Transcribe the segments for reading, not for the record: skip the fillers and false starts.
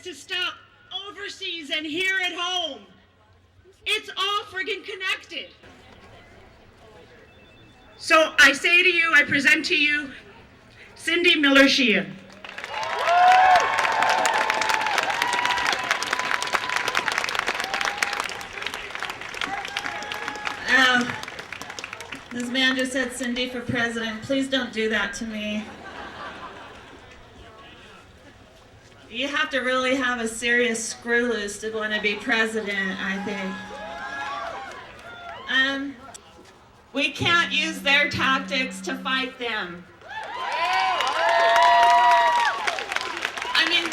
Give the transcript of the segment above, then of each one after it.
to stop overseas and here at home. It's all friggin' connected. So I say to you, I present to you, Cindy Miller Sheehan. This man just said Cindy for president. Please don't do that to me. You have to really have a serious screw loose to want to be president, I think. We can't use their tactics to fight them. I mean,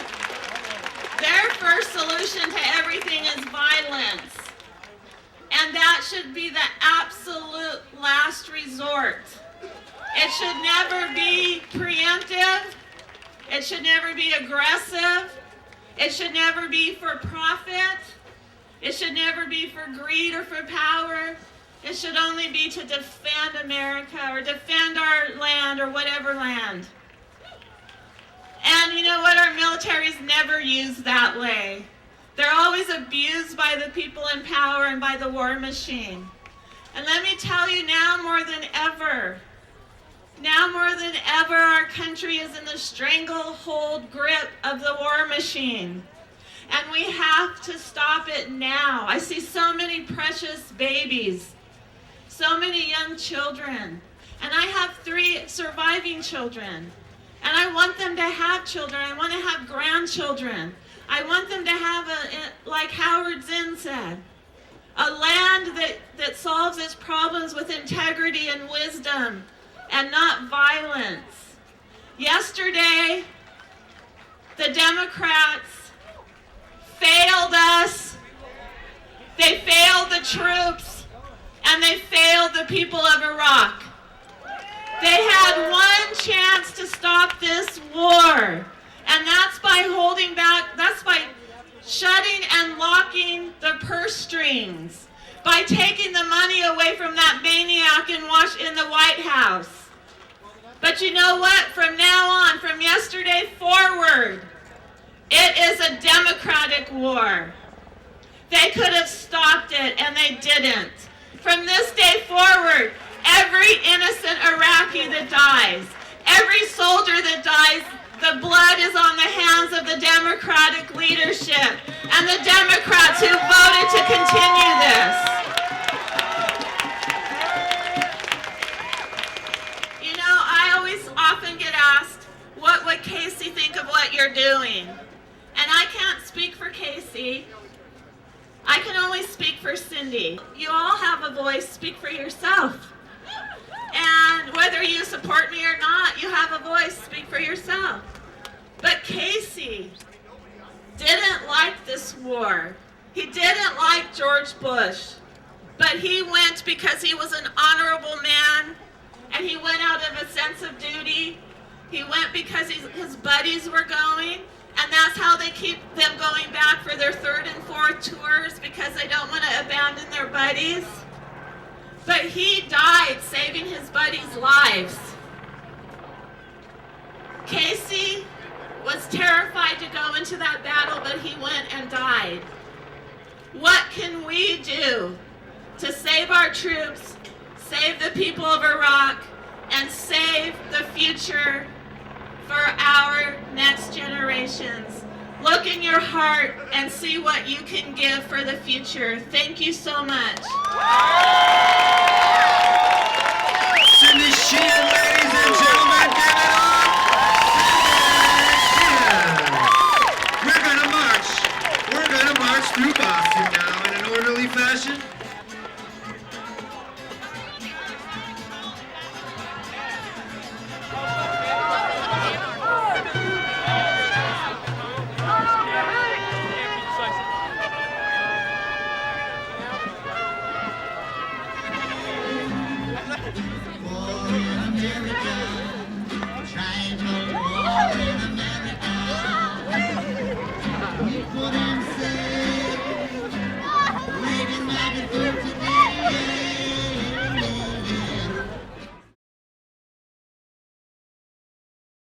their first solution to everything is violence. And that should be the absolute last resort. It should never be preemptive. It should never be aggressive. It should never be for profit. It should never be for greed or for power. It should only be to defend America or defend our land or whatever land. And you know what? Our military's never used that way. They're always abused by the people in power and by the war machine. And let me tell you, now more than ever, our country is in the stranglehold grip of the war machine. And we have to stop it now. I see so many precious babies, so many young children. And I have 3 surviving children. And I want them to have children. I want to have grandchildren. I want them to have, like Howard Zinn said, a land that solves its problems with integrity and wisdom and not violence. Yesterday, the Democrats failed us. They failed the troops, and they failed the people of Iraq. They had one chance to stop this war. And that's by holding back, that's by shutting and locking the purse strings, by taking the money away from that maniac in the White House. But you know what? From now on, from yesterday forward, it is a democratic war. They could have stopped it, and they didn't. From this day forward, every innocent Iraqi that dies, every soldier that dies, the blood is on the hands of the Democratic leadership and the Democrats who voted to continue this. You know, I always often get asked, what would Casey think of what you're doing? And I can't speak for Casey. I can only speak for Cindy. You all have a voice. Speak for yourself. And whether you support me or not, you have a voice. Speak for yourself. But Casey didn't like this war. He didn't like George Bush. But he went because he was an honorable man, and he went out of a sense of duty. He went because his buddies were going, and that's how they keep them going back for their 3rd and 4th tours, because they don't want to abandon their buddies. But he died saving his buddies' lives. Casey was terrified to go into that battle, but he went and died. What can we do to save our troops, save the people of Iraq, and save the future for our next generations? Look in your heart and see what you can give for the future. Thank you so much. Cindy Sheehan, ladies and gentlemen, give it up. We're gonna march through Boston now in an orderly fashion. God.